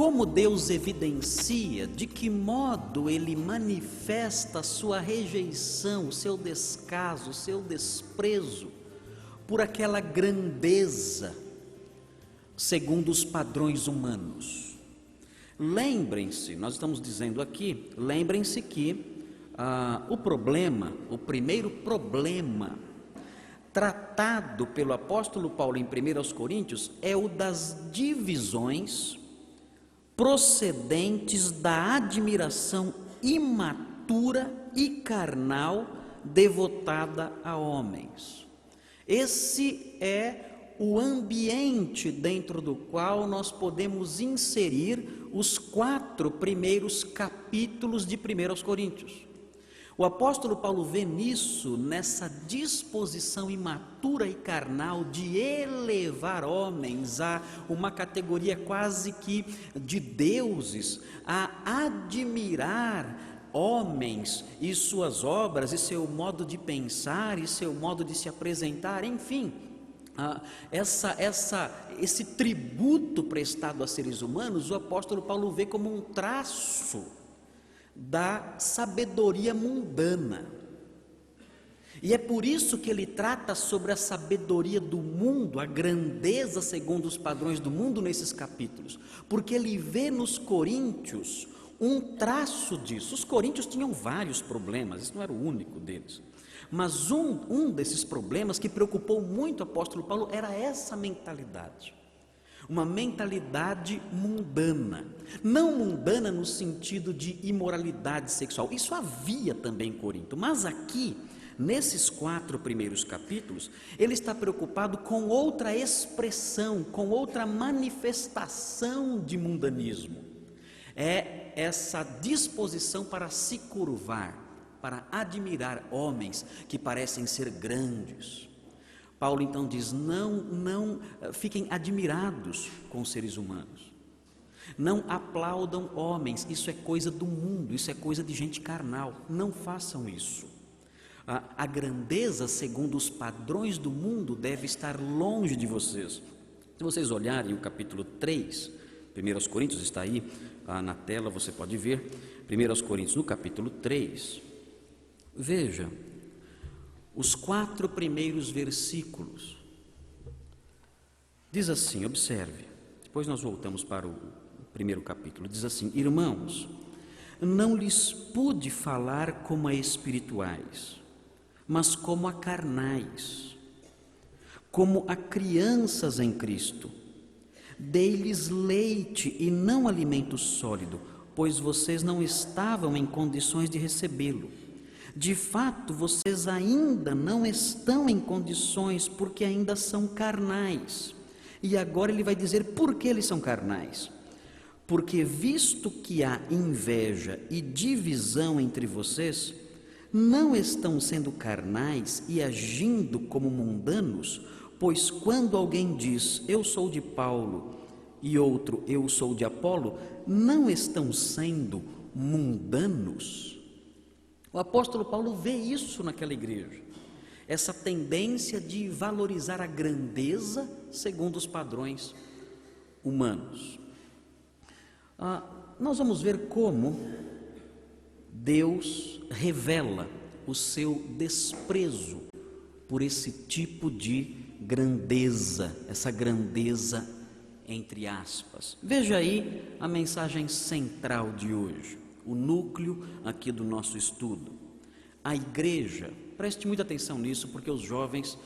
como Deus evidencia, de que modo Ele manifesta a sua rejeição, o seu descaso, o seu desprezo por aquela grandeza segundo os padrões humanos. Lembrem-se, nós estamos dizendo aqui, lembrem-se que o primeiro problema tratado pelo apóstolo Paulo em 1 Coríntios é o das divisões procedentes da admiração imatura e carnal devotada a homens. Esse é o ambiente dentro do qual nós podemos inserir os 4 primeiros capítulos de 1 Coríntios. O apóstolo Paulo vê nisso, nessa disposição imatura e carnal de elevar homens a uma categoria quase que de deuses, a admirar homens e suas obras, e seu modo de pensar, e seu modo de se apresentar, enfim, esse tributo prestado a seres humanos, o apóstolo Paulo vê como um traço da sabedoria mundana. E é por isso que ele trata sobre a sabedoria do mundo, a grandeza segundo os padrões do mundo nesses capítulos, porque ele vê nos coríntios um traço disso. Os coríntios tinham vários problemas, isso não era o único deles, mas um desses problemas que preocupou muito o apóstolo Paulo era essa mentalidade. Uma mentalidade mundana, não mundana no sentido de imoralidade sexual, isso havia também em Corinto, mas aqui, nesses 4 primeiros capítulos, ele está preocupado com outra expressão, com outra manifestação de mundanismo, é essa disposição para se curvar, para admirar homens que parecem ser grandes. Paulo então diz, não fiquem admirados com os seres humanos, não aplaudam homens, isso é coisa do mundo, isso é coisa de gente carnal, não façam isso. A grandeza segundo os padrões do mundo deve estar longe de vocês. Se vocês olharem o capítulo 3, 1 Coríntios está aí na tela, você pode ver, 1 Coríntios no capítulo 3, veja, os 4 primeiros versículos, diz assim, observe, depois nós voltamos para o primeiro capítulo, diz assim, irmãos, não lhes pude falar como a espirituais, mas como a carnais, como a crianças em Cristo, dei-lhes leite e não alimento sólido, pois vocês não estavam em condições de recebê-lo. De fato, vocês ainda não estão em condições, porque ainda são carnais. E agora ele vai dizer por que eles são carnais. Porque visto que há inveja e divisão entre vocês, não estão sendo carnais e agindo como mundanos, pois quando alguém diz, eu sou de Paulo, e outro, eu sou de Apolo, não estão sendo mundanos? O apóstolo Paulo vê isso naquela igreja, essa tendência de valorizar a grandeza segundo os padrões humanos. Nós vamos ver como Deus revela o seu desprezo por esse tipo de grandeza, essa grandeza entre aspas. Veja aí a mensagem central de hoje. O núcleo aqui do nosso estudo. A igreja, preste muita atenção nisso, porque os jovens,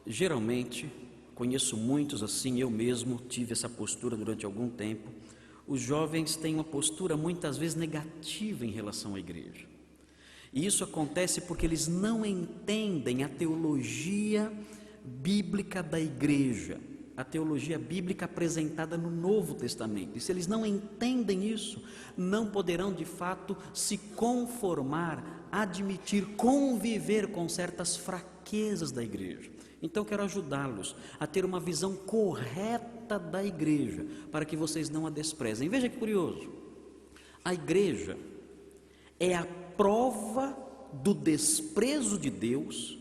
geralmente, conheço muitos assim, eu mesmo tive essa postura durante algum tempo, os jovens têm uma postura muitas vezes negativa em relação à igreja. E isso acontece porque eles não entendem a teologia bíblica da igreja, a teologia bíblica apresentada no Novo Testamento. E se eles não entendem isso, não poderão de fato se conformar, admitir, conviver com certas fraquezas da igreja. Então quero ajudá-los a ter uma visão correta da igreja, para que vocês não a desprezem. Veja que curioso, a igreja é a prova do desprezo de Deus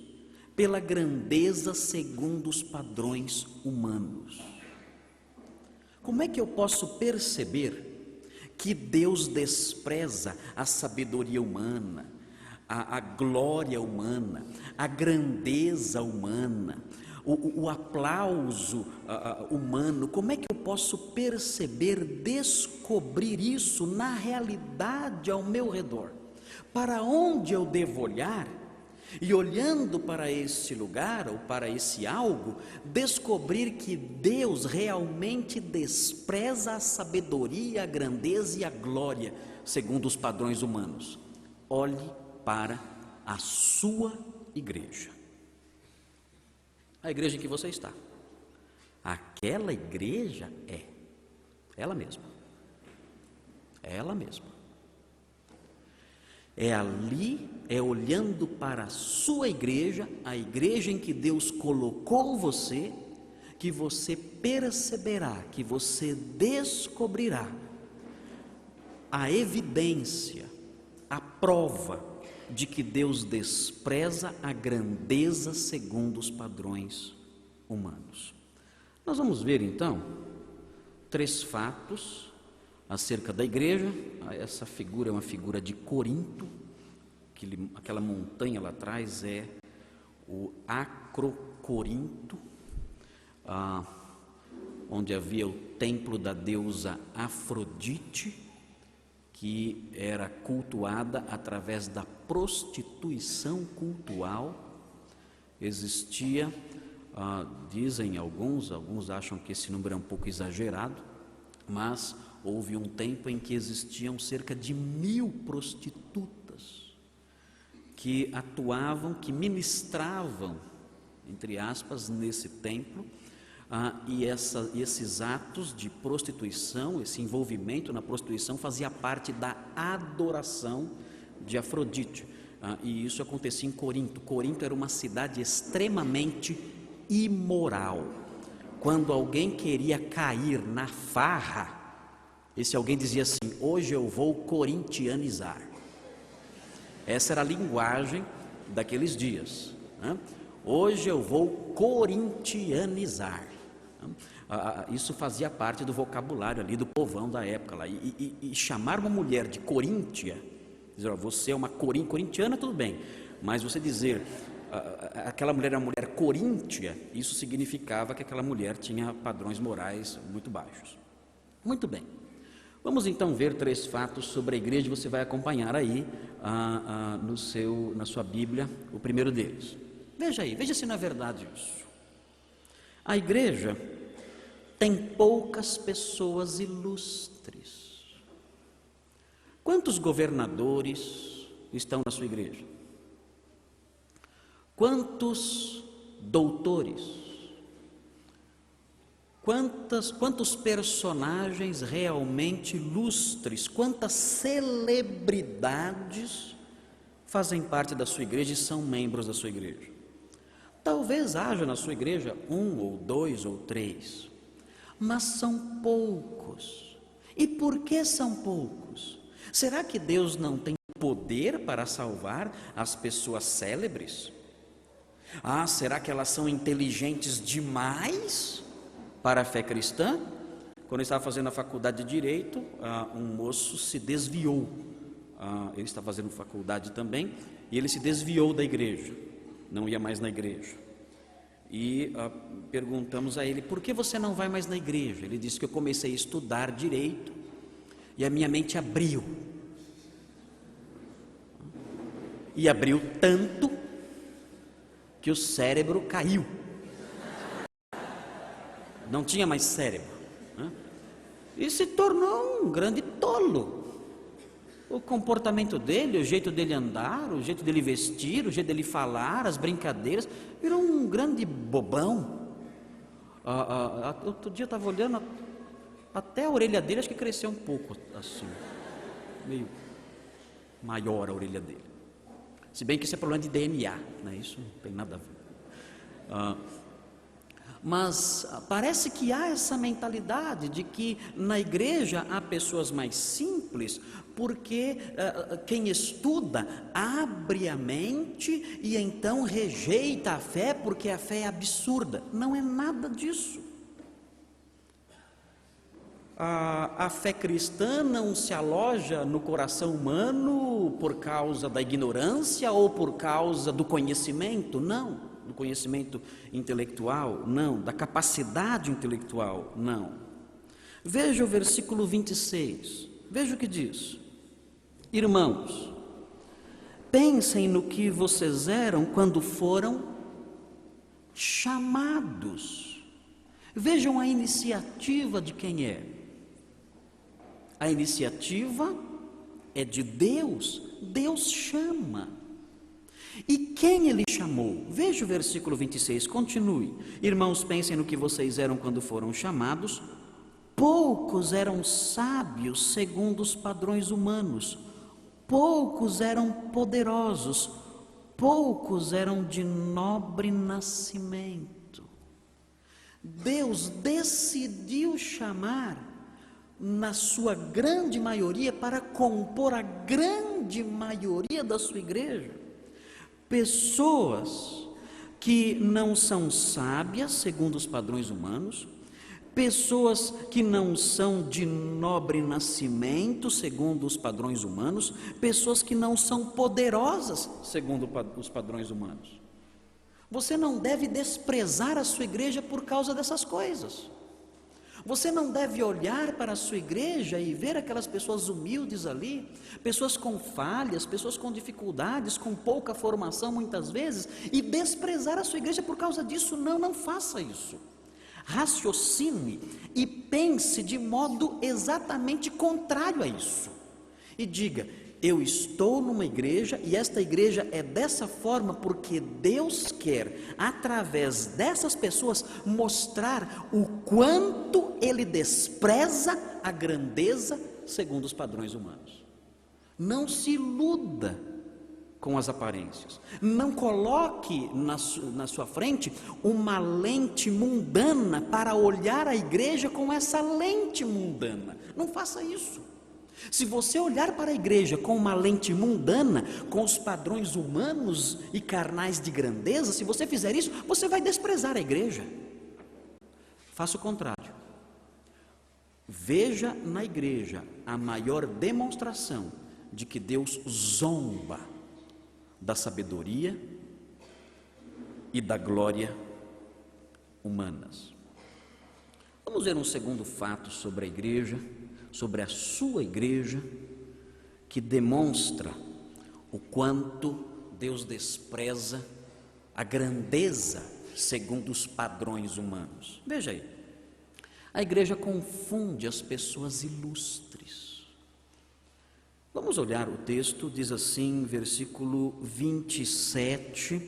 pela grandeza segundo os padrões humanos. Como é que eu posso perceber que Deus despreza a sabedoria humana, a glória humana, a grandeza humana, o aplauso humano. Como é que eu posso perceber, descobrir isso na realidade ao meu redor? Para onde eu devo olhar? E olhando para esse lugar ou para esse algo, descobrir que Deus realmente despreza a sabedoria, a grandeza e a glória segundo os padrões humanos. Olhe para a sua igreja, a igreja em que você está. Aquela igreja é ela mesma, ela mesma. É ali, é olhando para a sua igreja, a igreja em que Deus colocou você, que você perceberá, que você descobrirá a evidência, a prova de que Deus despreza a grandeza segundo os padrões humanos. Nós vamos ver então 3 fatos acerca da igreja. Essa figura é uma figura de Corinto, aquela montanha lá atrás é o Acrocorinto, onde havia o templo da deusa Afrodite, que era cultuada através da prostituição cultural. Existia, dizem alguns acham que esse número é um pouco exagerado, mas houve um tempo em que existiam cerca de 1000 prostitutas que atuavam, que ministravam, entre aspas, nesse templo, e esses atos de prostituição, esse envolvimento na prostituição fazia parte da adoração de Afrodite, e isso acontecia em Corinto. Corinto era uma cidade extremamente imoral. Quando alguém queria cair na farra, esse alguém dizia assim: hoje eu vou corintianizar. Essa era a linguagem daqueles dias, né? Hoje eu vou corintianizar. Isso fazia parte do vocabulário ali do povão da época lá. E chamar uma mulher de coríntia, dizer, você é uma corintiana, tudo bem, mas você dizer aquela mulher é uma mulher coríntia, isso significava que aquela mulher tinha padrões morais muito baixos. Muito bem, vamos então ver 3 fatos sobre a igreja. Você vai acompanhar aí na sua Bíblia o primeiro deles. Veja aí, veja se não é verdade isso. A igreja tem poucas pessoas ilustres. Quantos governadores estão na sua igreja? Quantos doutores? Quantos personagens realmente ilustres? Quantas celebridades fazem parte da sua igreja e são membros da sua igreja? Talvez haja na sua igreja 1 ou 2 ou 3, mas são poucos. E por que são poucos? Será que Deus não tem poder para salvar as pessoas célebres? Será que elas são inteligentes demais para a fé cristã? Quando eu estava fazendo a faculdade de Direito, um moço se desviou. Ele está fazendo faculdade também, e ele se desviou da igreja, não ia mais na igreja. E perguntamos a ele: por que você não vai mais na igreja? Ele disse que eu comecei a estudar Direito e a minha mente abriu. E abriu tanto que o cérebro caiu. Não tinha mais cérebro, né? E se tornou um grande tolo. O comportamento dele, o jeito dele andar, o jeito dele vestir, o jeito dele falar, as brincadeiras, virou um grande bobão. Outro dia eu estava olhando, até a orelha dele acho que cresceu um pouco assim, meio maior a orelha dele. Se bem que isso é problema de DNA, né? Isso não tem nada a ver. Mas parece que há essa mentalidade de que na igreja há pessoas mais simples, porque quem estuda abre a mente e então rejeita a fé porque a fé é absurda. Não é nada disso. A fé cristã não se aloja no coração humano por causa da ignorância ou por causa do conhecimento, não, do conhecimento intelectual, não, da capacidade intelectual, não. Veja o versículo 26, veja o que diz: irmãos, pensem no que vocês eram quando foram chamados. Vejam a iniciativa de quem é. A iniciativa é de Deus. Deus chama. E quem Ele chamou? Veja o versículo 26, continue. Irmãos, pensem no que vocês eram quando foram chamados. Poucos eram sábios segundo os padrões humanos. Poucos eram poderosos. Poucos eram de nobre nascimento. Deus decidiu chamar, na sua grande maioria, para compor a grande maioria da sua igreja, pessoas que não são sábias segundo os padrões humanos, pessoas que não são de nobre nascimento segundo os padrões humanos, pessoas que não são poderosas segundo os padrões humanos. Você não deve desprezar a sua igreja por causa dessas coisas. Você não deve olhar para a sua igreja e ver aquelas pessoas humildes ali, pessoas com falhas, pessoas com dificuldades, com pouca formação muitas vezes, e desprezar a sua igreja por causa disso. Não, não faça isso. Raciocine e pense de modo exatamente contrário a isso. E diga: eu estou numa igreja e esta igreja é dessa forma porque Deus quer, através dessas pessoas, mostrar o quanto Ele despreza a grandeza segundo os padrões humanos. Não se iluda com as aparências. Não coloque na sua frente uma lente mundana para olhar a igreja com essa lente mundana. Não faça isso. Se você olhar para a igreja com uma lente mundana, com os padrões humanos e carnais de grandeza, se você fizer isso, você vai desprezar a igreja. Faça o contrário. Veja na igreja a maior demonstração de que Deus zomba da sabedoria e da glória humanas. Vamos ver um segundo fato sobre a igreja, sobre a sua igreja, que demonstra o quanto Deus despreza a grandeza segundo os padrões humanos. Veja aí, a igreja confunde as pessoas ilustres. Vamos olhar o texto, diz assim, versículos 27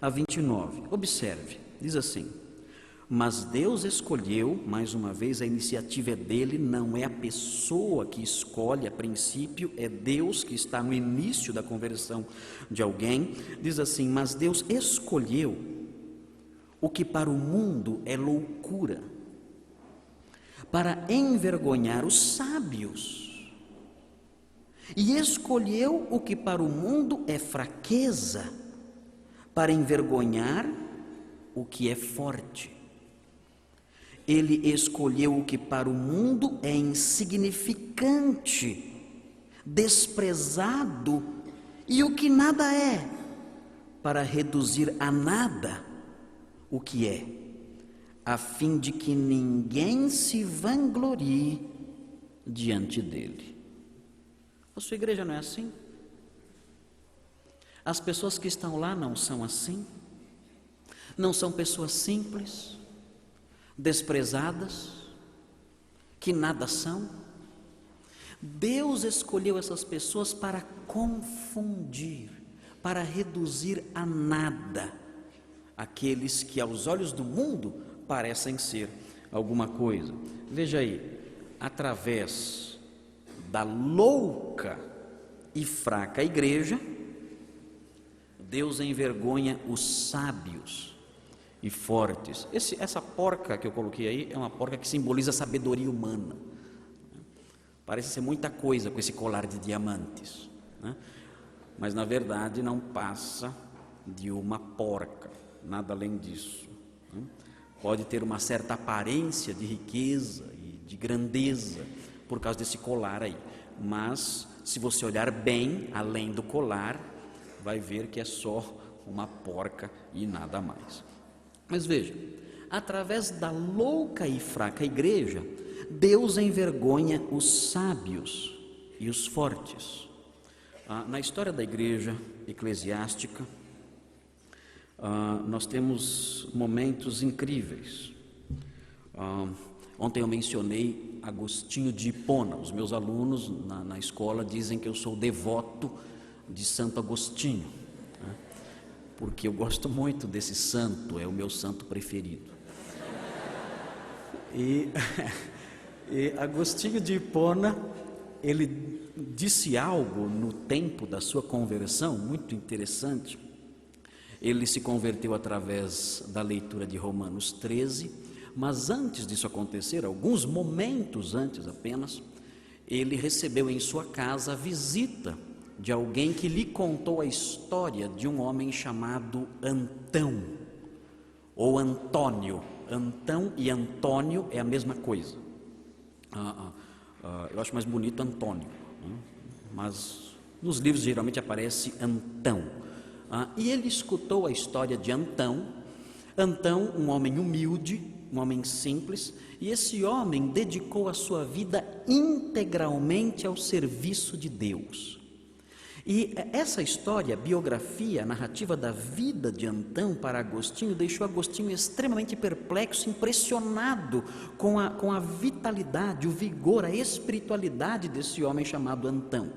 a 29. Observe, diz assim: mas Deus escolheu, mais uma vez a iniciativa é dele, não é a pessoa que escolhe a princípio, é Deus que está no início da conversão de alguém. Diz assim: mas Deus escolheu o que para o mundo é loucura, para envergonhar os sábios, e escolheu o que para o mundo é fraqueza, para envergonhar o que é forte. Ele escolheu o que para o mundo é insignificante, desprezado, e o que nada é, para reduzir a nada o que é, a fim de que ninguém se vanglorie diante dele. A sua igreja não é assim? As pessoas que estão lá não são assim? Não são pessoas simples, desprezadas, que nada são? Deus escolheu essas pessoas para confundir, para reduzir a nada aqueles que aos olhos do mundo parecem ser alguma coisa. Veja aí, através da louca e fraca igreja, Deus envergonha os sábios e fortes. Essa porca que eu coloquei aí é uma porca que simboliza a sabedoria humana. Parece ser muita coisa com esse colar de diamantes, né? Mas na verdade não passa de uma porca, nada além disso, né? pode ter uma certa aparência de riqueza e de grandeza por causa desse colar aí, mas se você olhar bem além do colar, vai ver que é só uma porca e nada mais. Mas veja, através da louca e fraca igreja, Deus envergonha os sábios e os fortes. Na história da igreja eclesiástica, nós temos momentos incríveis. Ontem eu mencionei Agostinho de Hipona. Os meus alunos na escola dizem que eu sou devoto de Santo Agostinho, né? Porque eu gosto muito desse santo, é o meu santo preferido. E Agostinho de Hipona, ele disse algo no tempo da sua conversão muito interessante. Ele se converteu através da leitura de Romanos 13, mas antes disso acontecer, alguns momentos antes apenas, ele recebeu em sua casa a visita de alguém que lhe contou a história de um homem chamado Antão, ou Antônio. Antão e Antônio é a mesma coisa. Eu acho mais bonito Antônio, né? Mas nos livros geralmente aparece Antão. E ele escutou a história de Antão. Antão, um homem humilde, um homem simples, e esse homem dedicou a sua vida integralmente ao serviço de Deus. E essa história, a biografia, a narrativa da vida de Antão para Agostinho, deixou Agostinho extremamente perplexo, impressionado com a vitalidade, o vigor, a espiritualidade desse homem chamado Antão.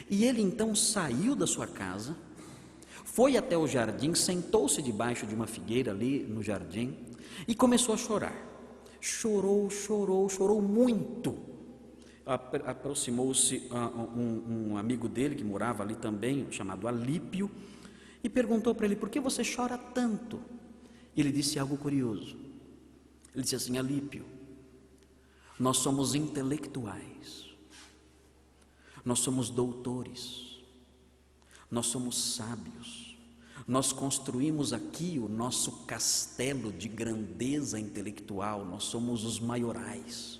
E ele então saiu da sua casa, foi até o jardim, sentou-se debaixo de uma figueira ali no jardim e começou a chorar. Chorou muito. Aproximou-se um amigo dele que morava ali também, chamado Alípio, e perguntou para ele: por que você chora tanto? Ele disse algo curioso. Ele disse assim: Alípio, nós somos intelectuais, nós somos doutores, nós somos sábios, nós construímos aqui o nosso castelo de grandeza intelectual, nós somos os maiorais.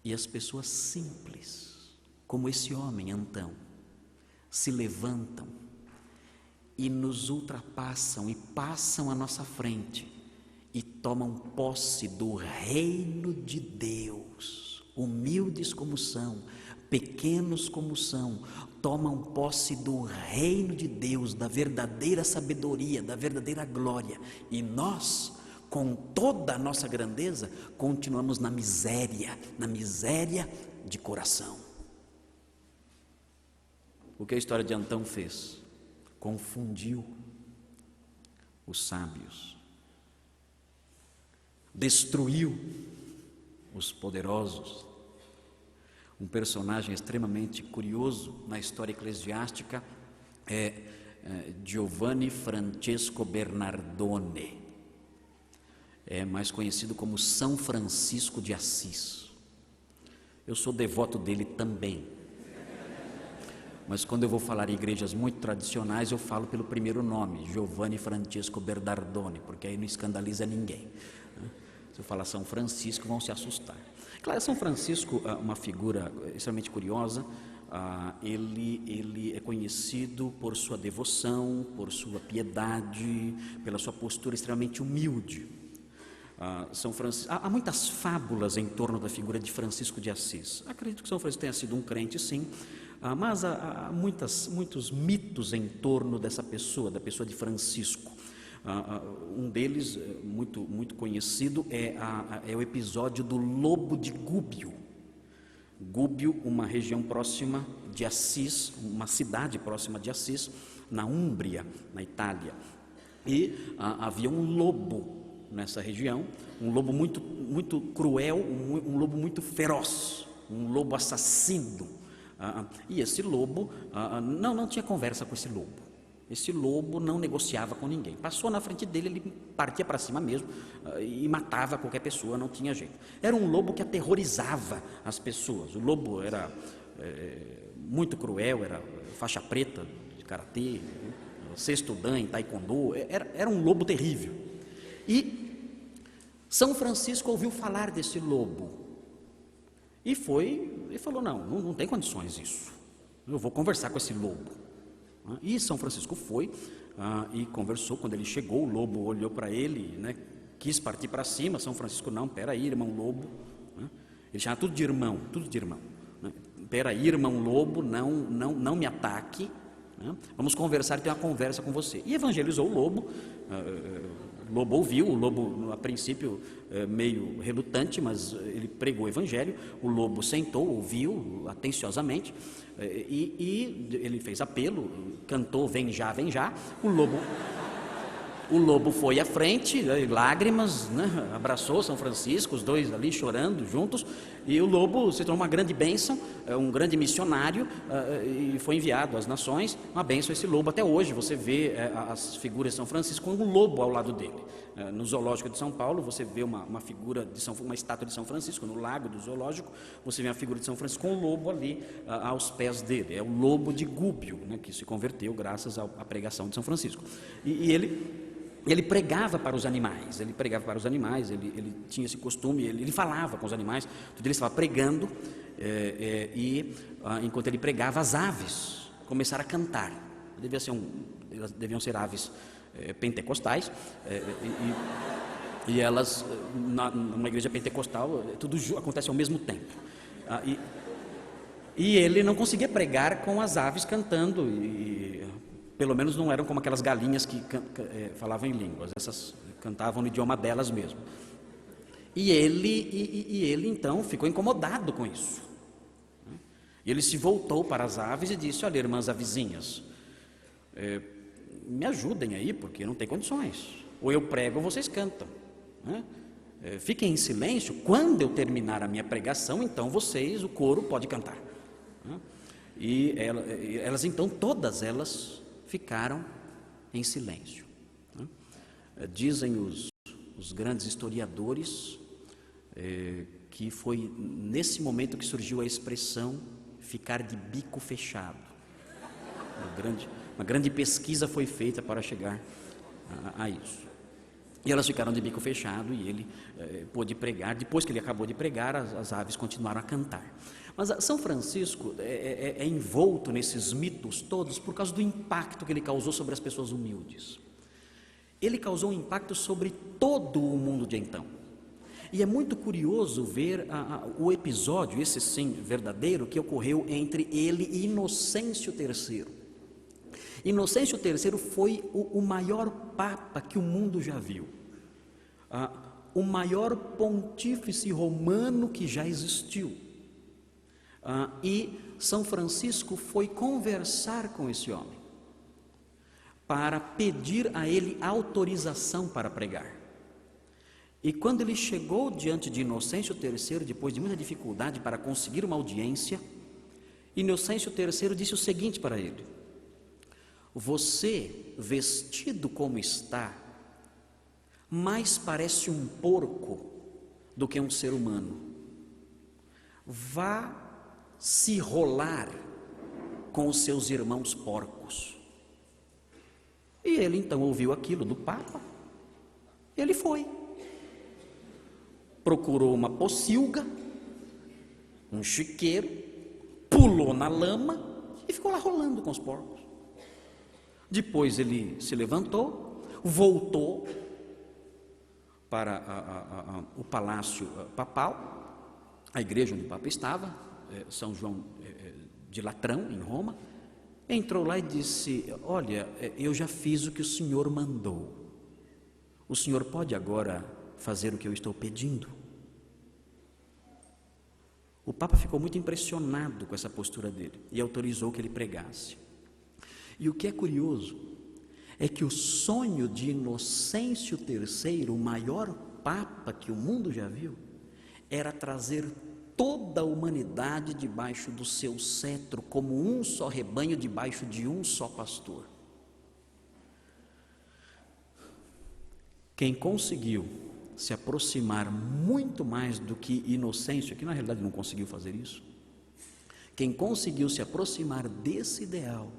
E as pessoas simples, como esse homem Antão, se levantam e nos ultrapassam e passam à nossa frente e tomam posse do reino de Deus. Humildes como são, pequenos como são, tomam posse do reino de Deus, da verdadeira sabedoria, da verdadeira glória. E nós, com toda a nossa grandeza, continuamos na miséria de coração. O que a história de Antão fez? Confundiu os sábios, destruiu os poderosos. Um personagem extremamente curioso na história eclesiástica é Giovanni Francesco Bernardone. É mais conhecido como São Francisco de Assis. Eu sou devoto dele também, mas quando eu vou falar em igrejas muito tradicionais, eu falo pelo primeiro nome, Giovanni Francesco Bernardone, porque aí não escandaliza ninguém. Se eu falar São Francisco, vão se assustar. Claro, São Francisco, uma figura extremamente curiosa. Ele é conhecido por sua devoção, por sua piedade, pela sua postura extremamente humilde. São Francisco, há muitas fábulas em torno da figura de Francisco de Assis. Acredito que São Francisco tenha sido um crente, sim, mas há muitos mitos em torno dessa pessoa, da pessoa de Francisco. Um deles, muito conhecido, é o episódio do lobo de Gúbio. Gúbio, uma região próxima de Assis, uma cidade próxima de Assis, na Úmbria, na Itália. E havia um lobo nessa região, um lobo muito cruel, um lobo muito feroz, um lobo assassino. E esse lobo, não tinha conversa com esse lobo. Esse lobo não negociava com ninguém. Passou na frente dele, ele partia para cima mesmo e matava qualquer pessoa, não tinha jeito. Era um lobo que aterrorizava as pessoas. O lobo era muito cruel, era faixa preta de karatê, sexto dan em taekwondo, era um lobo terrível. E São Francisco ouviu falar desse lobo e falou, não tem condições isso, eu vou conversar com esse lobo. E São Francisco foi e conversou. Quando ele chegou, o lobo olhou para ele, né, quis partir para cima. São Francisco, não, peraí, irmão lobo, né? Ele chama tudo de irmão, né? Peraí, irmão lobo, não me ataque, né? Vamos conversar e ter uma conversa com você. E evangelizou o lobo. O lobo ouviu, o lobo a princípio meio relutante, mas ele pregou o evangelho. O lobo sentou, ouviu atenciosamente, e ele fez apelo, cantou vem já, o lobo foi à frente, lágrimas, né, abraçou São Francisco, os dois ali chorando juntos, e o lobo se tornou uma grande bênção, um grande missionário, e foi enviado às nações, uma bênção esse lobo. Até hoje você vê as figuras de São Francisco com um lobo ao lado dele. No zoológico de São Paulo você vê uma figura uma estátua de São Francisco. No lago do zoológico você vê a figura de São Francisco com um lobo ali aos pés dele. É o lobo de Gúbio, né, que se converteu graças à pregação de São Francisco. E ele pregava para os animais, ele tinha esse costume, ele falava com os animais. Todo dia ele estava pregando, enquanto ele pregava, as aves começaram a cantar. Elas deviam ser aves pentecostais, e elas, numa igreja pentecostal, tudo acontece ao mesmo tempo. E ele não conseguia pregar com as aves cantando, pelo menos não eram como aquelas galinhas que falavam em línguas, essas cantavam no idioma delas mesmo. E ele então ficou incomodado com isso. E ele se voltou para as aves e disse: olha, irmãs avezinhas, me ajudem aí, porque não tem condições. Ou eu prego ou vocês cantam, né? Fiquem em silêncio. Quando eu terminar a minha pregação, então o coro pode cantar, né? E elas então, todas elas ficaram em silêncio, né? Dizem os grandes historiadores que foi nesse momento que surgiu a expressão ficar de bico fechado. Uma grande pesquisa foi feita para chegar a isso. E elas ficaram de bico fechado e ele pôde pregar. Depois que ele acabou de pregar, as aves continuaram a cantar. Mas São Francisco é envolto nesses mitos todos por causa do impacto que ele causou sobre as pessoas humildes. Ele causou um impacto sobre todo o mundo de então. E é muito curioso ver o episódio, esse sim verdadeiro, que ocorreu entre ele e Inocêncio III. Inocêncio III foi o maior papa que o mundo já viu, o maior pontífice romano que já existiu. E São Francisco foi conversar com esse homem para pedir a ele autorização para pregar. E quando ele chegou diante de Inocêncio III, depois de muita dificuldade para conseguir uma audiência, Inocêncio III disse o seguinte para ele: você, vestido como está, mais parece um porco do que um ser humano. Vá se rolar com os seus irmãos porcos. E ele então ouviu aquilo do Papa, ele foi. Procurou uma pocilga, um chiqueiro, pulou na lama e ficou lá rolando com os porcos. Depois ele se levantou, voltou para o palácio papal, a igreja onde o Papa estava, São João de Latrão, em Roma. Entrou lá e disse: olha, eu já fiz o que o senhor mandou, o senhor pode agora fazer o que eu estou pedindo? O Papa ficou muito impressionado com essa postura dele e autorizou que ele pregasse. E o que é curioso é que o sonho de Inocêncio III, o maior Papa que o mundo já viu, era trazer toda a humanidade debaixo do seu cetro, como um só rebanho debaixo de um só pastor. Quem conseguiu se aproximar muito mais do que Inocêncio, que na realidade não conseguiu fazer isso, quem conseguiu se aproximar desse ideal,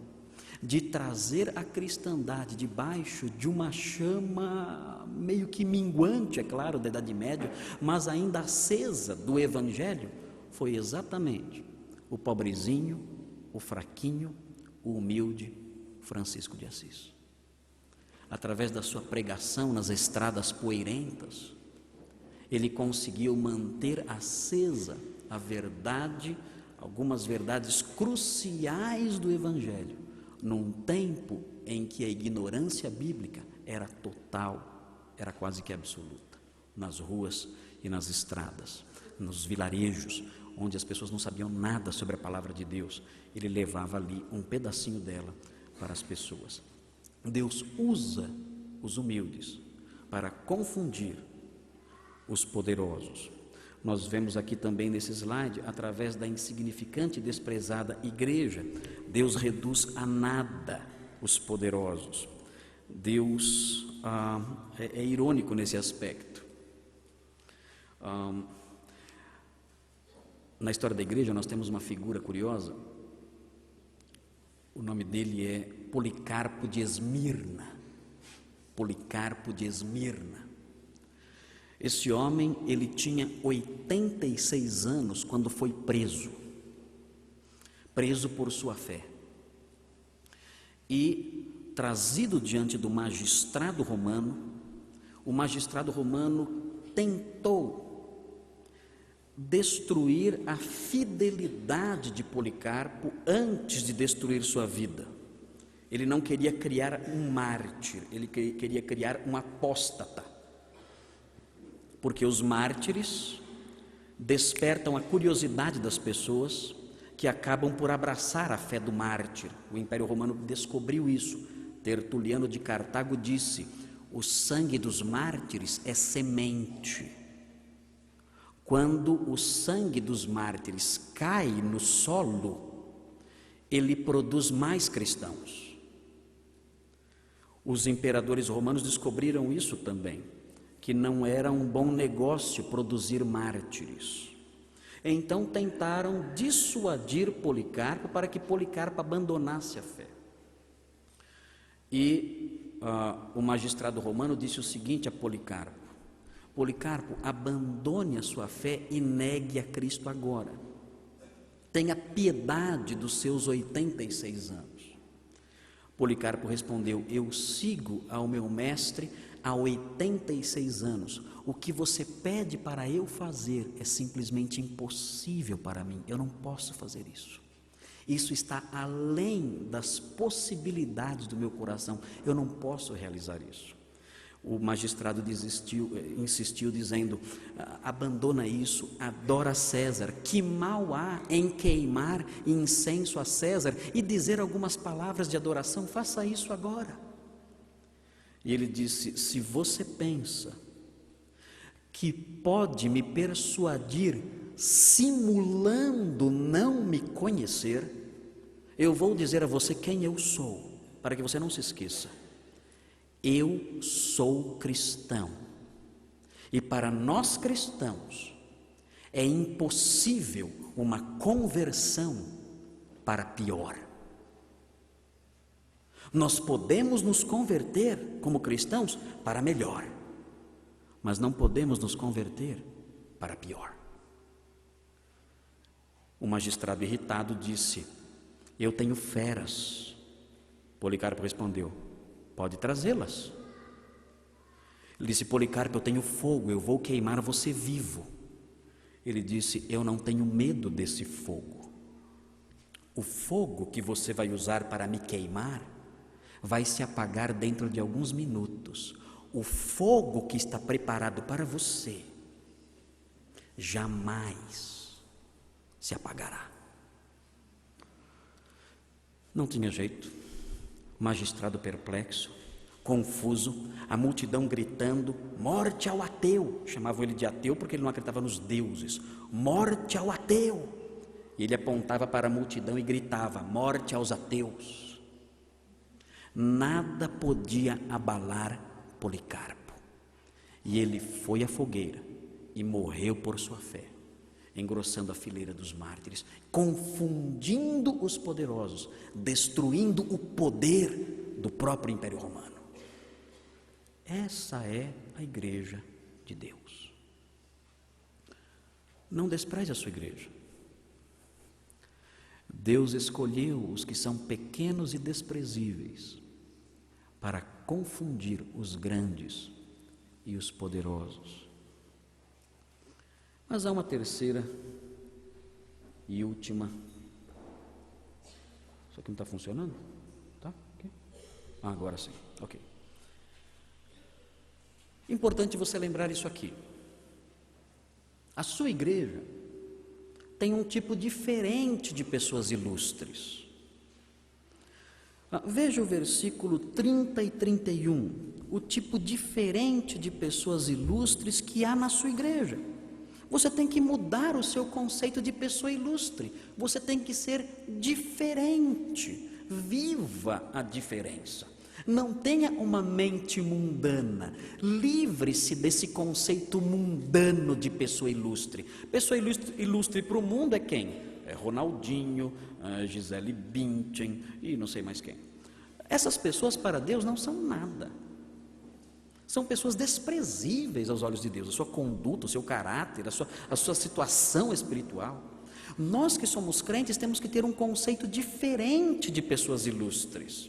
de trazer a cristandade debaixo de uma chama meio que minguante, é claro, da Idade Média, mas ainda acesa do Evangelho, foi exatamente o pobrezinho, o fraquinho, o humilde Francisco de Assis. Através da sua pregação nas estradas poeirentas, ele conseguiu manter acesa a verdade, algumas verdades cruciais do Evangelho, num tempo em que a ignorância bíblica era total, era quase que absoluta, nas ruas e nas estradas, nos vilarejos, onde as pessoas não sabiam nada sobre a palavra de Deus, ele levava ali um pedacinho dela para as pessoas. Deus usa os humildes para confundir os poderosos. Nós vemos aqui também nesse slide, através da insignificante e desprezada igreja, Deus reduz a nada os poderosos. Deus é irônico nesse aspecto. Na história da igreja nós temos uma figura curiosa, o nome dele é Policarpo de Esmirna. Policarpo de Esmirna. Esse homem, ele tinha 86 anos quando foi preso por sua fé. E trazido diante do magistrado romano, o magistrado romano tentou destruir a fidelidade de Policarpo antes de destruir sua vida. Ele não queria criar um mártir, ele queria criar um apóstata. Porque os mártires despertam a curiosidade das pessoas que acabam por abraçar a fé do mártir. O Império Romano descobriu isso. Tertuliano de Cartago disse: o sangue dos mártires é semente. Quando o sangue dos mártires cai no solo, ele produz mais cristãos. Os imperadores romanos descobriram isso também, que não era um bom negócio produzir mártires. Então tentaram dissuadir Policarpo para que Policarpo abandonasse a fé. E o magistrado romano disse o seguinte a Policarpo: Policarpo, abandone a sua fé e negue a Cristo agora. Tenha piedade dos seus 86 anos. Policarpo respondeu: eu sigo ao meu mestre há 86 anos, o que você pede para eu fazer é simplesmente impossível para mim, eu não posso fazer isso. Isso está além das possibilidades do meu coração, eu não posso realizar isso. O magistrado insistiu dizendo: abandona isso, adora César, que mal há em queimar incenso a César e dizer algumas palavras de adoração, faça isso agora. E ele disse: se você pensa que pode me persuadir simulando não me conhecer, eu vou dizer a você quem eu sou, para que você não se esqueça. Eu sou cristão, e para nós cristãos é impossível uma conversão para pior. Nós podemos nos converter como cristãos para melhor, mas não podemos nos converter para pior. O magistrado irritado disse: eu tenho feras. Policarpo respondeu: pode trazê-las. Ele disse: Policarpo, eu tenho fogo, eu vou queimar você vivo. Ele disse: eu não tenho medo desse fogo. O fogo que você vai usar para me queimar vai se apagar dentro de alguns minutos. O fogo que está preparado para você jamais se apagará. Não tinha jeito. O magistrado perplexo, confuso, a multidão gritando: morte ao ateu. Chamavam ele de ateu porque ele não acreditava nos deuses. Morte ao ateu. E ele apontava para a multidão e gritava: morte aos ateus. Nada podia abalar Policarpo, e ele foi à fogueira e morreu por sua fé. engrossando a fileira dos mártires, confundindo os poderosos, destruindo o poder do próprio Império Romano. Essa é a igreja de Deus. Não despreze a sua igreja. Deus escolheu os que são pequenos e desprezíveis para confundir os grandes e os poderosos. Mas há uma terceira e última. Isso aqui não está funcionando? Tá? Okay. Agora sim. Ok. Importante você lembrar isso aqui. A sua igreja tem um tipo diferente de pessoas ilustres. Veja o versículo 30 e 31, o tipo diferente de pessoas ilustres que há na sua igreja. Você tem que mudar o seu conceito de pessoa ilustre, você tem que ser diferente, viva a diferença. Não tenha uma mente mundana, livre-se desse conceito mundano de pessoa ilustre. Pessoa ilustre para o mundo é quem? É Ronaldinho, Gisele Bündchen e não sei mais quem. Essas pessoas para Deus não são nada. São pessoas desprezíveis aos olhos de Deus, a sua conduta, o seu caráter, a sua situação espiritual. Nós que somos crentes temos que ter um conceito diferente de pessoas ilustres.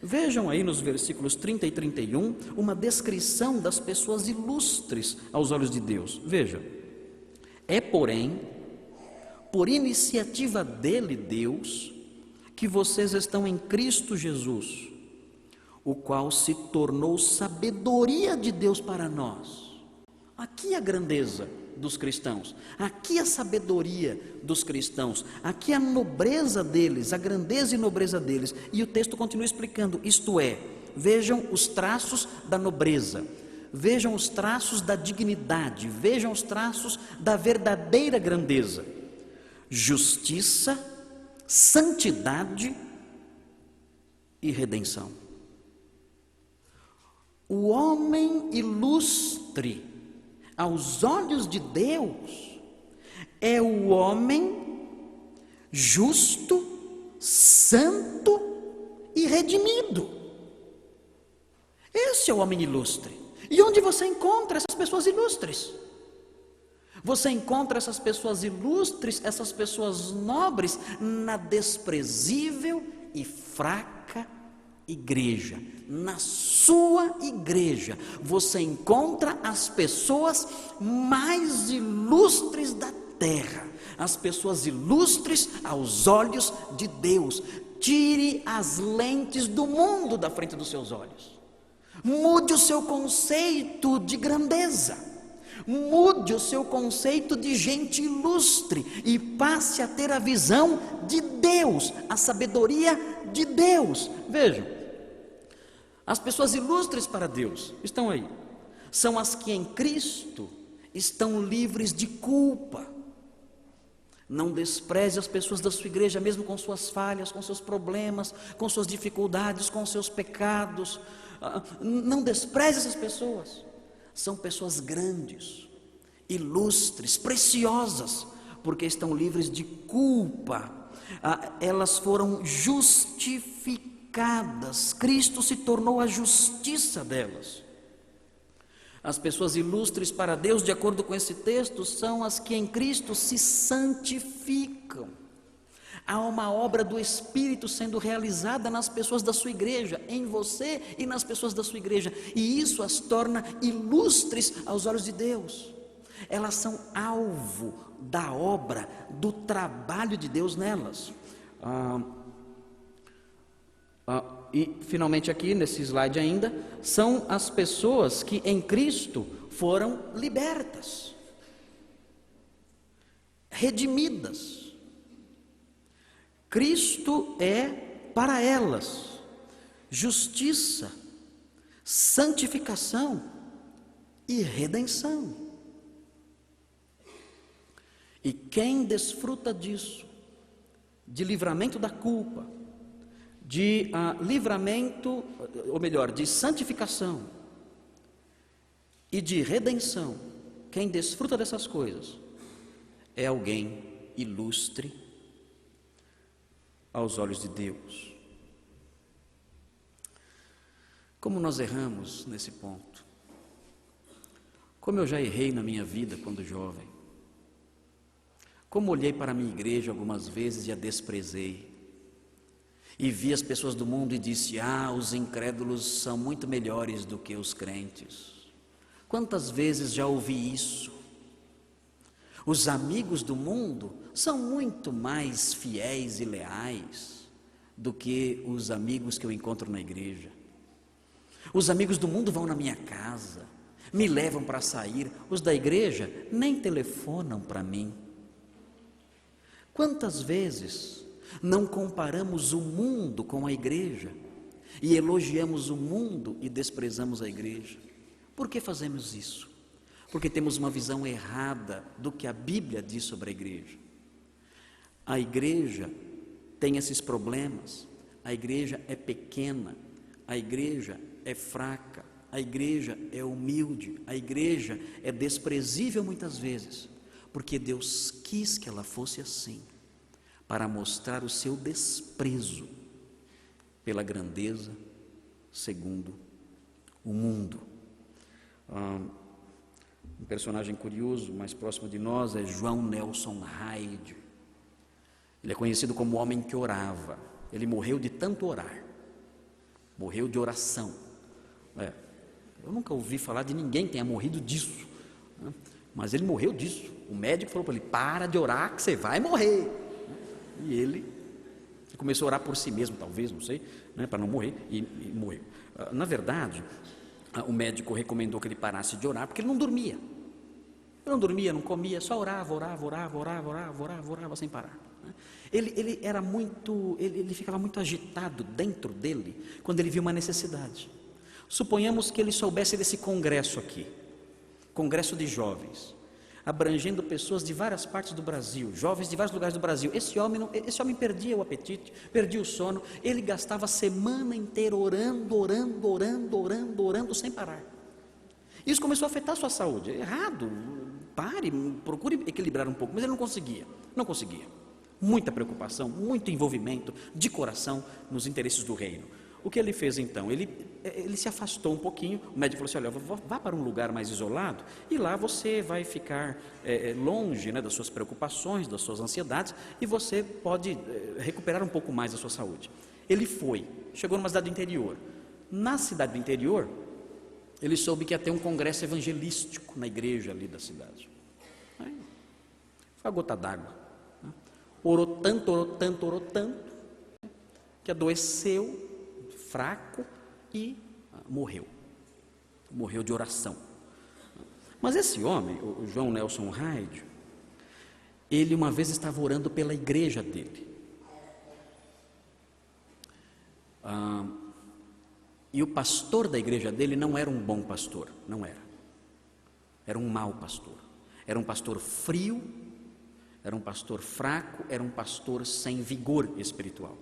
Vejam aí nos versículos 30 e 31 uma descrição das pessoas ilustres aos olhos de Deus. Veja, é porém, por iniciativa dele, Deus, que vocês estão em Cristo Jesus, o qual se tornou sabedoria de Deus para nós. Aqui a grandeza dos cristãos, aqui a sabedoria dos cristãos, aqui a nobreza deles, a grandeza e nobreza deles. E o texto continua explicando, isto é, vejam os traços da nobreza, vejam os traços da dignidade, vejam os traços da verdadeira grandeza: justiça, santidade e redenção. O homem ilustre aos olhos de Deus é o homem justo, santo e redimido. Esse é o homem ilustre. E onde você encontra essas pessoas ilustres? Você encontra essas pessoas ilustres, essas pessoas nobres, na desprezível e fraca igreja. Na sua igreja você encontra as pessoas mais ilustres da terra, as pessoas ilustres aos olhos de Deus. Tire as lentes do mundo da frente dos seus olhos, mude o seu conceito de grandeza, mude o seu conceito de gente ilustre e passe a ter a visão de Deus, a sabedoria de Deus. Vejam, as pessoas ilustres para Deus estão aí, são as que em Cristo estão livres de culpa. Não despreze as pessoas da sua igreja, mesmo com suas falhas, com seus problemas, com suas dificuldades, com seus pecados. Não despreze essas pessoas. São pessoas grandes, ilustres, preciosas, porque estão livres de culpa. Elas foram justificadas. Cristo se tornou a justiça delas. As pessoas ilustres para Deus, de acordo com esse texto, são as que em Cristo se santificam. Há uma obra do Espírito sendo realizada nas pessoas da sua igreja, em você e nas pessoas da sua igreja, e isso as torna ilustres aos olhos de Deus. Elas são alvo da obra, do trabalho de Deus nelas. E finalmente aqui nesse slide ainda, são as pessoas que em Cristo foram libertas, redimidas. Cristo é para elas justiça, santificação e redenção. E quem desfruta disso, de livramento da culpa, de livramento, ou melhor, de santificação e de redenção, quem desfruta dessas coisas é alguém ilustre aos olhos de Deus. Como nós erramos nesse ponto? Como eu já errei na minha vida quando jovem. Como olhei para a minha igreja algumas vezes e a desprezei. E vi as pessoas do mundo e disse: os incrédulos são muito melhores do que os crentes. Quantas vezes já ouvi isso? Os amigos do mundo são muito mais fiéis e leais do que os amigos que eu encontro na igreja. Os amigos do mundo vão na minha casa, me levam para sair, os da igreja nem telefonam para mim. Quantas vezes não comparamos o mundo com a igreja e elogiamos o mundo e desprezamos a igreja? Por que fazemos isso? Porque temos uma visão errada do que a Bíblia diz sobre a igreja. A igreja tem esses problemas, a igreja é pequena, a igreja é fraca, a igreja é humilde, a igreja é desprezível muitas vezes, porque Deus quis que ela fosse assim, para mostrar o seu desprezo pela grandeza segundo o mundo. Um personagem curioso, mais próximo de nós, é João Nelson Hyde. Ele é conhecido como o homem que orava. Ele morreu de tanto orar, morreu de oração. Eu nunca ouvi falar de ninguém que tenha morrido disso, né? Mas ele morreu disso. O médico falou para ele: para de orar que você vai morrer. E ele começou a orar por si mesmo, talvez, não sei, né, para não morrer, e morreu. Na verdade, o médico recomendou que ele parasse de orar, porque ele não dormia. Ele não dormia, não comia, só orava sem parar. Ele era muito, ele ficava muito agitado dentro dele, quando ele viu uma necessidade. Suponhamos que ele soubesse desse congresso aqui, congresso de jovens, abrangendo pessoas de várias partes do Brasil, jovens de vários lugares do Brasil. Esse homem perdia o apetite, perdia o sono, ele gastava a semana inteira orando sem parar. Isso começou a afetar a sua saúde. Errado, pare, procure equilibrar um pouco, mas ele não conseguia. Muita preocupação, muito envolvimento de coração nos interesses do reino. O que ele fez então? Ele se afastou um pouquinho. O médico falou assim: olha, vá para um lugar mais isolado e lá você vai ficar longe, né, das suas preocupações, das suas ansiedades, e você pode recuperar um pouco mais a sua saúde. Ele chegou numa cidade do interior. Na cidade do interior, ele soube que ia ter um congresso evangelístico na igreja ali da cidade. Foi a gota d'água. Orou tanto, que adoeceu, fraco, e morreu de oração. Mas esse homem, o João Nelson Hyde, ele uma vez estava orando pela igreja dele, e o pastor da igreja dele não era um bom pastor, era um mau pastor, era um pastor frio, era um pastor fraco, era um pastor sem vigor espiritual.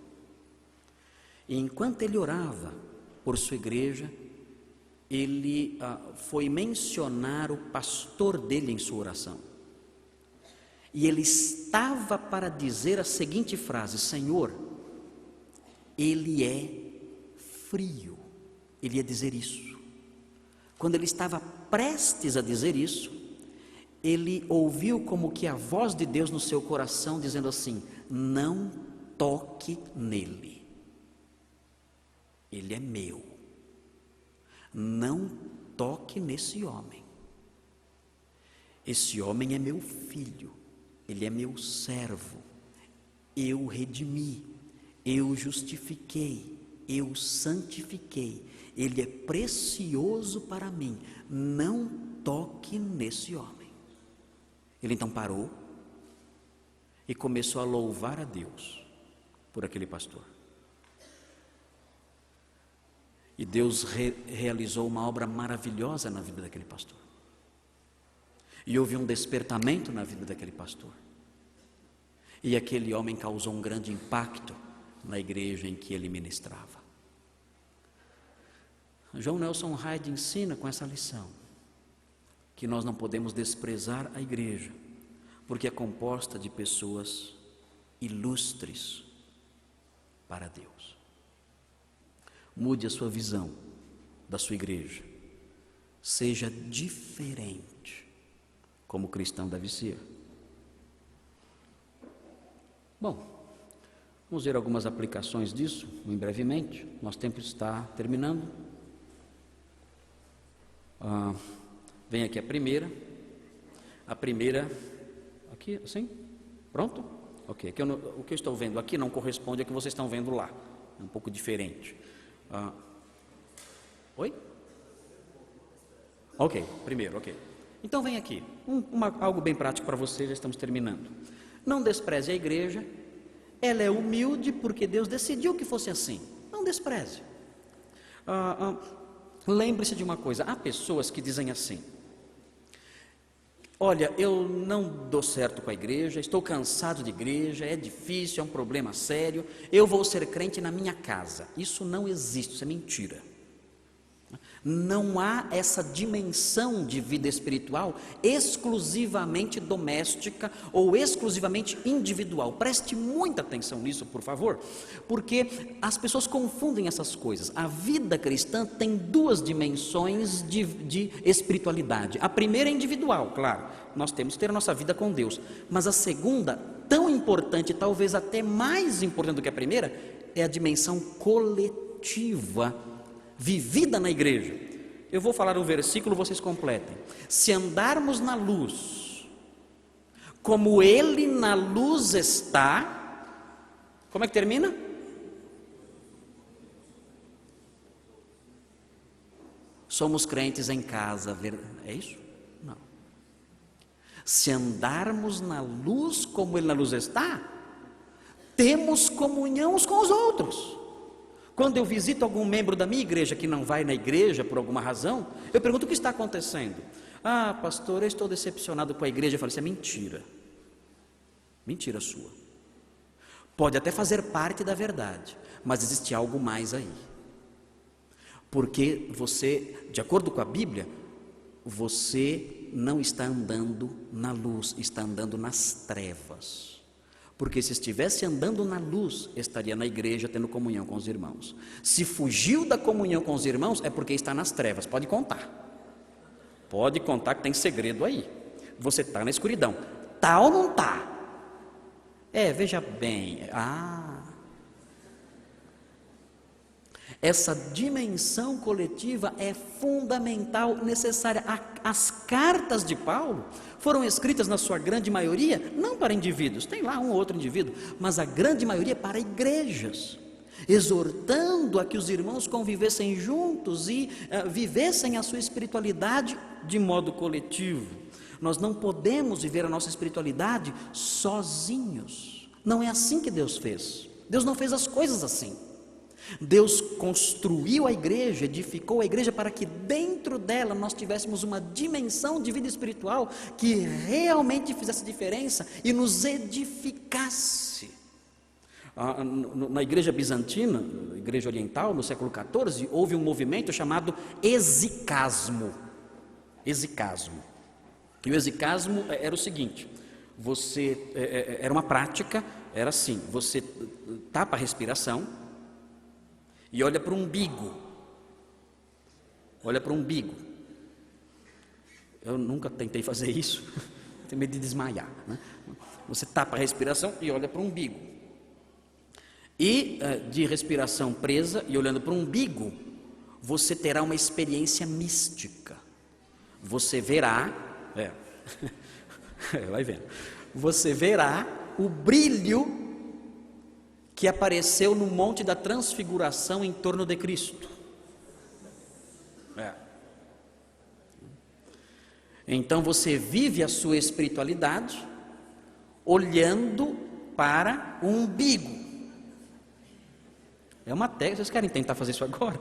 E enquanto ele orava por sua igreja, ele foi mencionar o pastor dele em sua oração. E ele estava para dizer a seguinte frase: Senhor, ele é frio. Ele ia dizer isso. Quando ele estava prestes a dizer isso, ele ouviu como que a voz de Deus no seu coração dizendo assim: não toque nele, ele é meu, não toque nesse homem, esse homem é meu filho, ele é meu servo, eu o redimi, eu o justifiquei, eu o santifiquei, ele é precioso para mim, não toque nesse homem. Ele então parou e começou a louvar a Deus por aquele pastor. E Deus realizou uma obra maravilhosa na vida daquele pastor. E houve um despertamento na vida daquele pastor. E aquele homem causou um grande impacto na igreja em que ele ministrava. João Nelson Hyde ensina com essa lição que nós não podemos desprezar a igreja, porque é composta de pessoas ilustres para Deus. Mude a sua visão da sua igreja. Seja diferente, como cristão deve ser. Bom, vamos ver algumas aplicações disso, bem brevemente. Nosso tempo está terminando. Vem aqui a primeira. A primeira, aqui, assim? Pronto? Ok, aqui o que eu estou vendo aqui não corresponde ao que vocês estão vendo lá. É um pouco diferente. Oi? Ok, primeiro, ok. Então vem aqui, algo bem prático para você, já estamos terminando. Não despreze a igreja, ela é humilde porque Deus decidiu que fosse assim. Não despreze. Lembre-se de uma coisa, há pessoas que dizem assim: olha, eu não dou certo com a igreja, estou cansado de igreja, é difícil, é um problema sério, eu vou ser crente na minha casa. Isso não existe, isso é mentira. Não há essa dimensão de vida espiritual exclusivamente doméstica ou exclusivamente individual. Preste muita atenção nisso, por favor, porque as pessoas confundem essas coisas. A vida cristã tem duas dimensões de espiritualidade. A primeira é individual, claro, nós temos que ter a nossa vida com Deus, mas a segunda, tão importante, talvez até mais importante do que a primeira, é a dimensão coletiva vivida na igreja. Eu vou falar um versículo, vocês completem. Se andarmos na luz, como Ele na luz está, como é que termina? Somos crentes em casa, é isso? Não. Se andarmos na luz, como Ele na luz está, temos comunhão uns com os outros. Quando eu visito algum membro da minha igreja que não vai na igreja por alguma razão, eu pergunto: o que está acontecendo? Ah, pastor, eu estou decepcionado com a igreja. Eu falo: isso é mentira. Mentira sua. Pode até fazer parte da verdade, mas existe algo mais aí. Porque você, de acordo com a Bíblia, você não está andando na luz, está andando nas trevas. Porque se estivesse andando na luz, estaria na igreja tendo comunhão com os irmãos. Se fugiu da comunhão com os irmãos, é porque está nas trevas. Pode contar. Pode contar que tem segredo aí. Você está na escuridão. Tá ou não tá? Veja bem. Essa dimensão coletiva é fundamental, necessária. As cartas de Paulo foram escritas, na sua grande maioria, não para indivíduos, tem lá um ou outro indivíduo, mas a grande maioria para igrejas, exortando a que os irmãos convivessem juntos e vivessem a sua espiritualidade de modo coletivo. Nós não podemos viver a nossa espiritualidade sozinhos. Não é assim que Deus fez. Deus não fez as coisas assim. Deus construiu a igreja, edificou a igreja para que dentro dela nós tivéssemos uma dimensão de vida espiritual que realmente fizesse diferença e nos edificasse. Na igreja bizantina, igreja oriental, no século XIV, houve um movimento chamado exicasmo. Exicasmo. E o exicasmo era o seguinte: era uma prática, era assim, você tapa a respiração e olha para o umbigo. Olha para o umbigo. Eu nunca tentei fazer isso, tenho medo de desmaiar, né? Você tapa a respiração e olha para o umbigo. E de respiração presa e olhando para o umbigo, você terá uma experiência mística. Você verá, vai vendo. Você verá o brilho que apareceu no Monte da Transfiguração em torno de Cristo. Então você vive a sua espiritualidade olhando para o umbigo. É uma técnica. Vocês querem tentar fazer isso agora?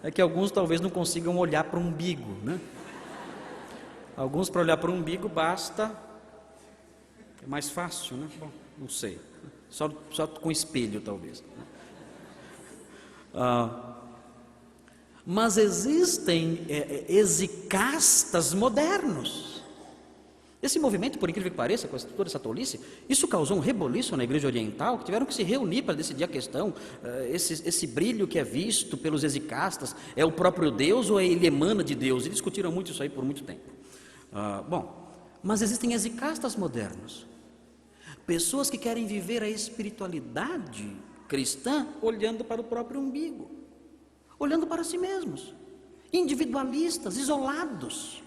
É que alguns talvez não consigam olhar para o umbigo, né? Alguns, para olhar para o umbigo, basta, é mais fácil, né? Bom, não sei. Só com espelho, talvez. Mas existem exicastas modernos Esse movimento, por incrível que pareça, com toda essa tolice, isso causou um reboliço na igreja oriental, que tiveram que se reunir para decidir a questão. Esse brilho que é visto pelos exicastas, é o próprio Deus ou ele emana de Deus? E discutiram muito isso aí por muito tempo. Mas existem exicastas modernos, pessoas que querem viver a espiritualidade cristã olhando para o próprio umbigo, olhando para si mesmos, individualistas, isolados.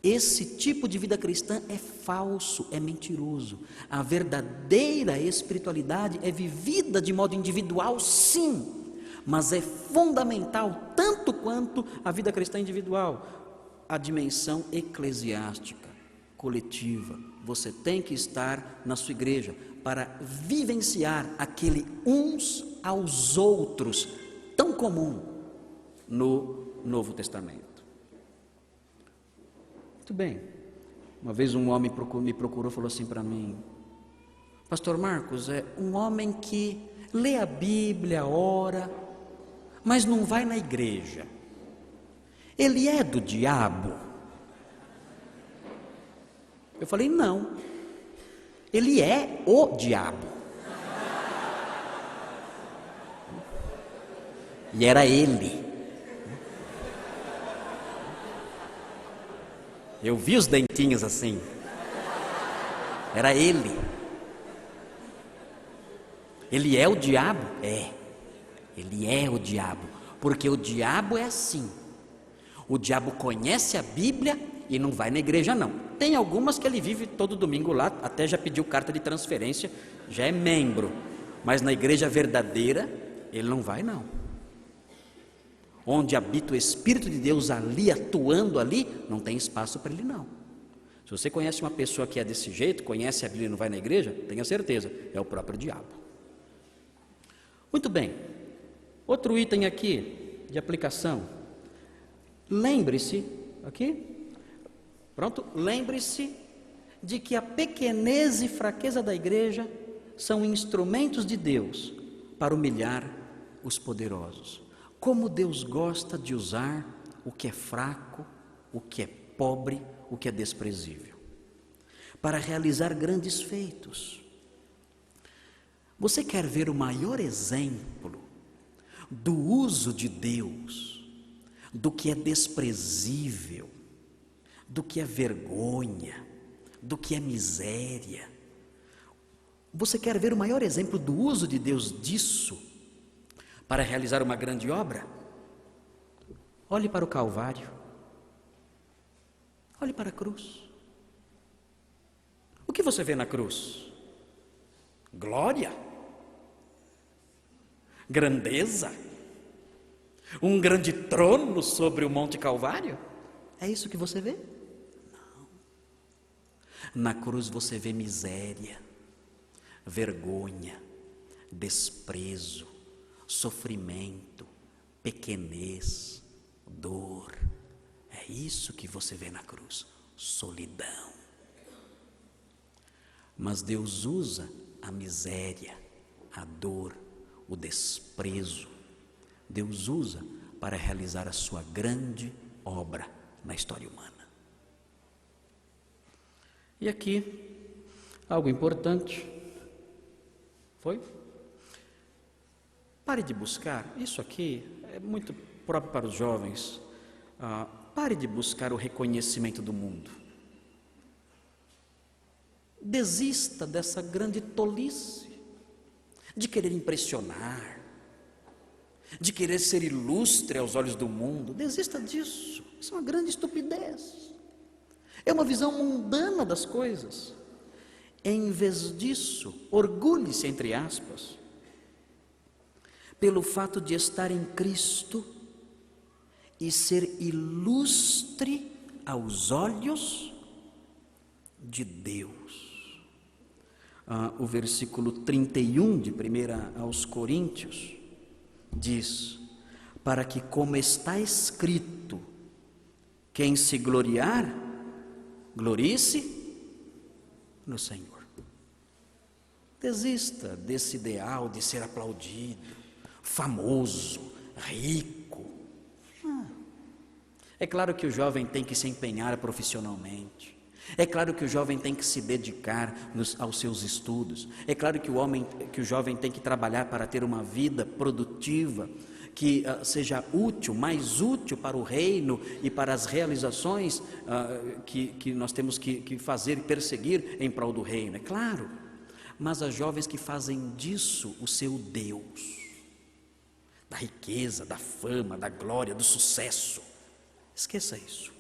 Esse tipo de vida cristã é falso, é mentiroso. A verdadeira espiritualidade é vivida de modo individual, sim, mas é fundamental, tanto quanto a vida cristã individual, a dimensão eclesiástica, coletiva. Você tem que estar na sua igreja para vivenciar aquele uns aos outros, tão comum no Novo Testamento. Muito bem, uma vez um homem me procurou e falou assim para mim: Pastor Marcos, é um homem que lê a Bíblia, ora, mas não vai na igreja, ele é do diabo? Eu falei: não, ele é o diabo. E era ele. Eu vi os dentinhos assim. Era ele. Ele é o diabo? É. Ele é o diabo. Porque o diabo é assim. O diabo conhece a Bíblia e não vai na igreja não. Tem algumas que ele vive todo domingo lá, até já pediu carta de transferência, já é membro. Mas na igreja verdadeira, ele não vai não. Onde habita o Espírito de Deus ali, atuando ali, não tem espaço para ele não. Se você conhece uma pessoa que é desse jeito, conhece a Bíblia e não vai na igreja, tenha certeza, é o próprio diabo. Muito bem, outro item aqui de aplicação. Lembre-se, aqui, pronto, lembre-se de que a pequenez e fraqueza da igreja são instrumentos de Deus para humilhar os poderosos. Como Deus gosta de usar o que é fraco, o que é pobre, o que é desprezível, para realizar grandes feitos. Você quer ver o maior exemplo do uso de Deus, do que é desprezível, do que é vergonha, do que é miséria? Você quer ver o maior exemplo do uso de Deus disso para realizar uma grande obra? Olhe para o Calvário, olhe para a cruz. O que você vê na cruz? Glória, grandeza, um grande trono sobre o Monte Calvário? É isso que você vê? Não. Na cruz você vê miséria, vergonha, desprezo, sofrimento, pequenez, dor. É isso que você vê na cruz, solidão. Mas Deus usa a miséria, a dor, o desprezo. Deus usa para realizar a sua grande obra na história humana. E aqui, algo importante. Foi? Pare de buscar, isso aqui é muito próprio para os jovens, pare de buscar o reconhecimento do mundo. Desista dessa grande tolice, de querer impressionar, de querer ser ilustre aos olhos do mundo. Desista disso, isso é uma grande estupidez, é uma visão mundana das coisas. Em vez disso, orgulhe-se, entre aspas, pelo fato de estar em Cristo e ser ilustre aos olhos de Deus. O versículo 31 de 1 aos Coríntios diz: para que, como está escrito, quem se gloriar, glorie-se no Senhor. Desista desse ideal de ser aplaudido, famoso, rico. É claro que o jovem tem que se empenhar profissionalmente, É claro que o jovem tem que se dedicar aos seus estudos. É claro que o jovem tem que trabalhar para ter uma vida produtiva, que seja útil, mais útil para o reino e para as realizações que nós temos que fazer e perseguir em prol do reino, é claro. Mas há jovens que fazem disso o seu Deus, da riqueza, da fama, da glória, do sucesso. Esqueça isso.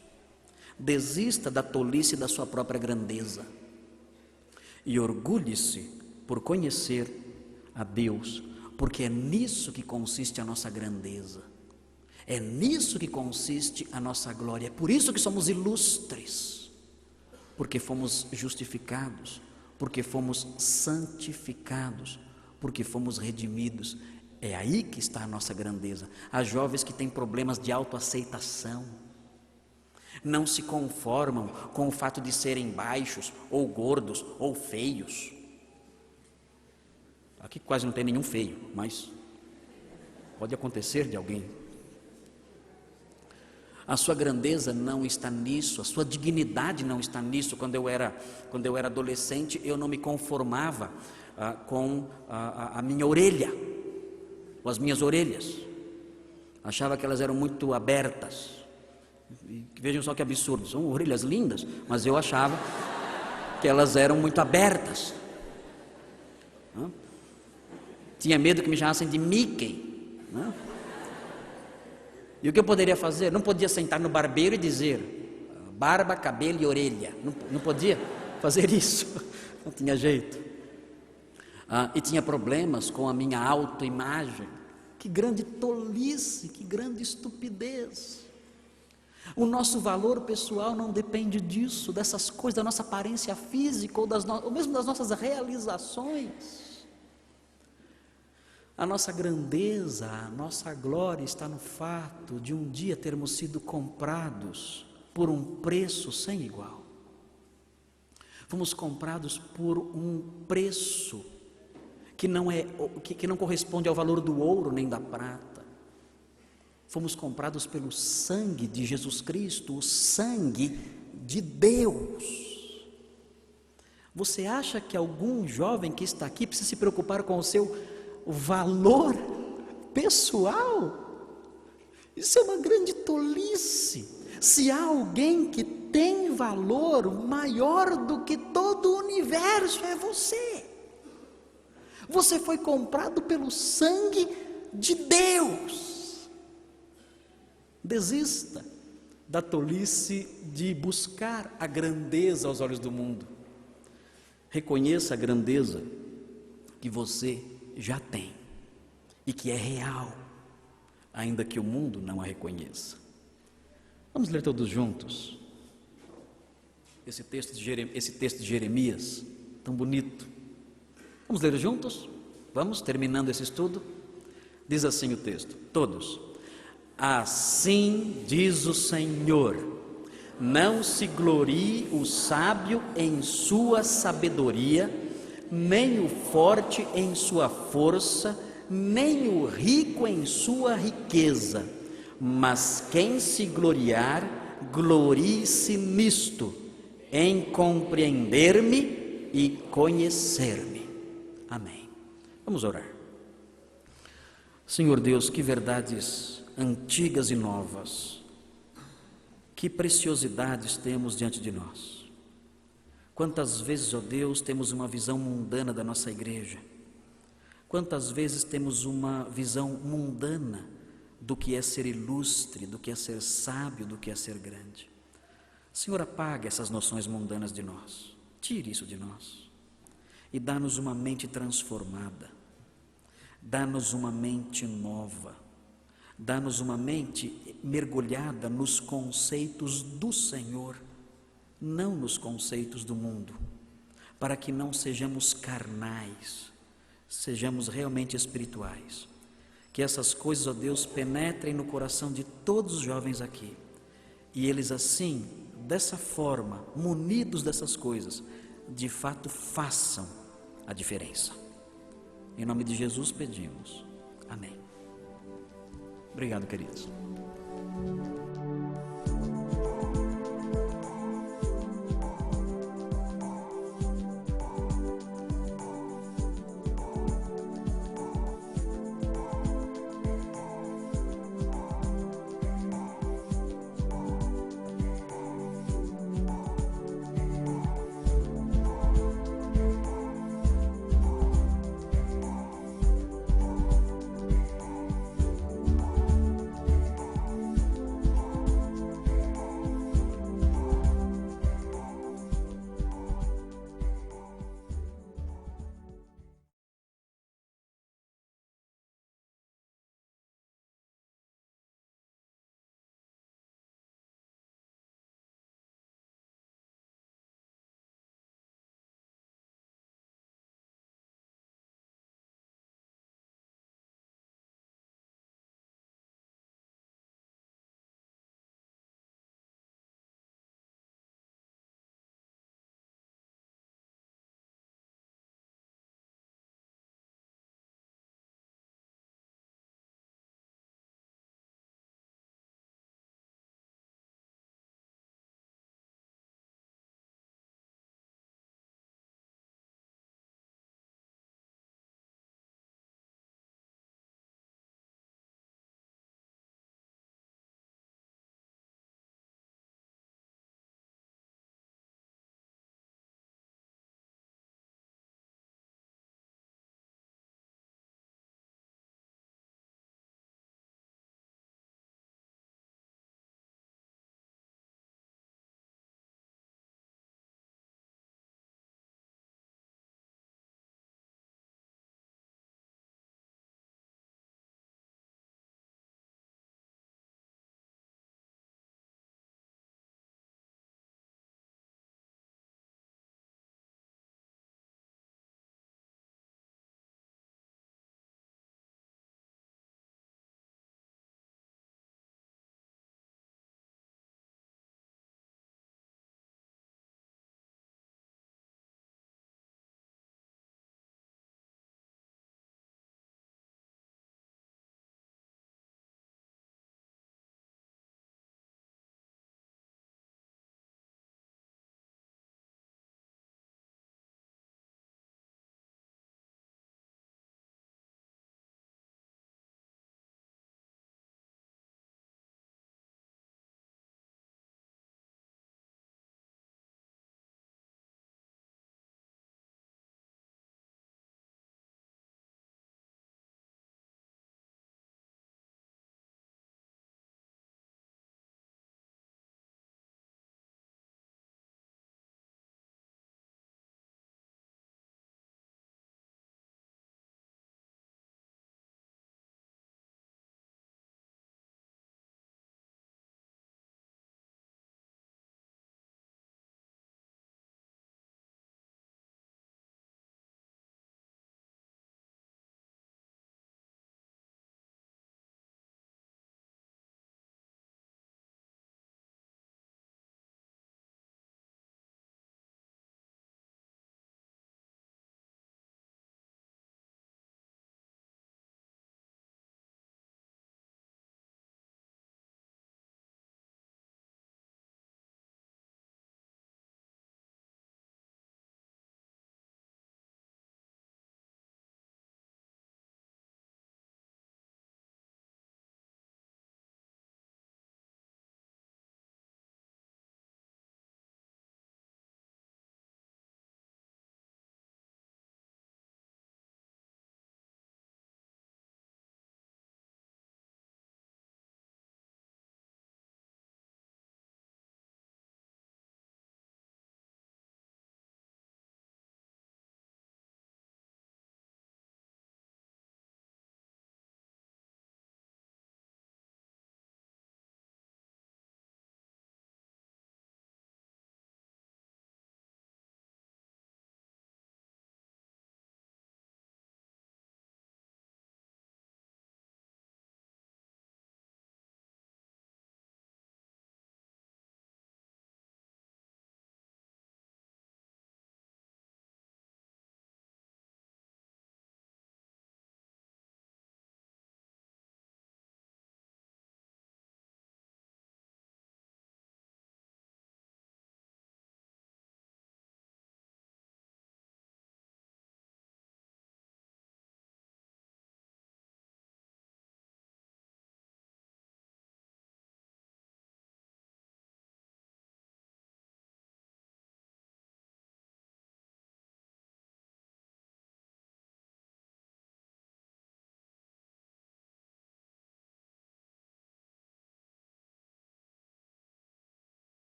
Desista da tolice da sua própria grandeza e orgulhe-se por conhecer a Deus, porque é nisso que consiste a nossa grandeza, é nisso que consiste a nossa glória. É por isso que somos ilustres, porque fomos justificados, porque fomos santificados, porque fomos redimidos. É aí que está a nossa grandeza. Há jovens que têm problemas de autoaceitação, não se conformam com o fato de serem baixos, ou gordos, ou feios. Aqui quase não tem nenhum feio, mas pode acontecer de alguém. A sua grandeza não está nisso, a sua dignidade não está nisso. Quando eu era adolescente, eu não me conformava com a minha orelha, com as minhas orelhas. Achava que elas eram muito abertas. E vejam só que absurdo, são orelhas lindas, mas eu achava que elas eram muito abertas. Tinha medo que me chamassem de Mickey, E o que eu poderia fazer? Não podia sentar no barbeiro e dizer barba, cabelo e orelha. Não podia fazer isso. Não tinha jeito. E tinha problemas com a minha autoimagem. Que grande tolice, que grande estupidez. O nosso valor pessoal não depende disso, dessas coisas, da nossa aparência física ou mesmo das nossas realizações. A nossa grandeza, a nossa glória está no fato de um dia termos sido comprados por um preço sem igual. Fomos comprados por um preço que não corresponde ao valor do ouro nem da prata. Fomos comprados pelo sangue de Jesus Cristo, o sangue de Deus. Você acha que algum jovem que está aqui precisa se preocupar com o seu valor pessoal? Isso é uma grande tolice. Se há alguém que tem valor maior do que todo o universo, é você. Você foi comprado pelo sangue de Deus. Desista da tolice de buscar a grandeza aos olhos do mundo. Reconheça a grandeza que você já tem e que é real, ainda que o mundo não a reconheça. Vamos ler todos juntos esse texto de Jeremias, tão bonito. Vamos ler juntos? Vamos, terminando esse estudo. Diz assim o texto, todos. Assim diz o Senhor: não se glorie o sábio em sua sabedoria, nem o forte em sua força, nem o rico em sua riqueza, mas quem se gloriar, glorie-se nisto, em compreender-me e conhecer-me. Amém. Vamos orar. Senhor Deus, que verdades antigas e novas, que preciosidades temos diante de nós. Quantas vezes, ó Deus, temos uma visão mundana da nossa igreja, quantas vezes temos uma visão mundana do que é ser ilustre, do que é ser sábio, do que é ser grande. Senhor, apaga essas noções mundanas de nós, tire isso de nós e dá-nos uma mente transformada, dá-nos uma mente nova, dá-nos uma mente mergulhada nos conceitos do Senhor, não nos conceitos do mundo, para que não sejamos carnais, sejamos realmente espirituais. Que essas coisas, ó Deus, penetrem no coração de todos os jovens aqui, e eles assim, dessa forma, munidos dessas coisas, de fato façam a diferença. Em nome de Jesus pedimos. Amém. Obrigado, queridos.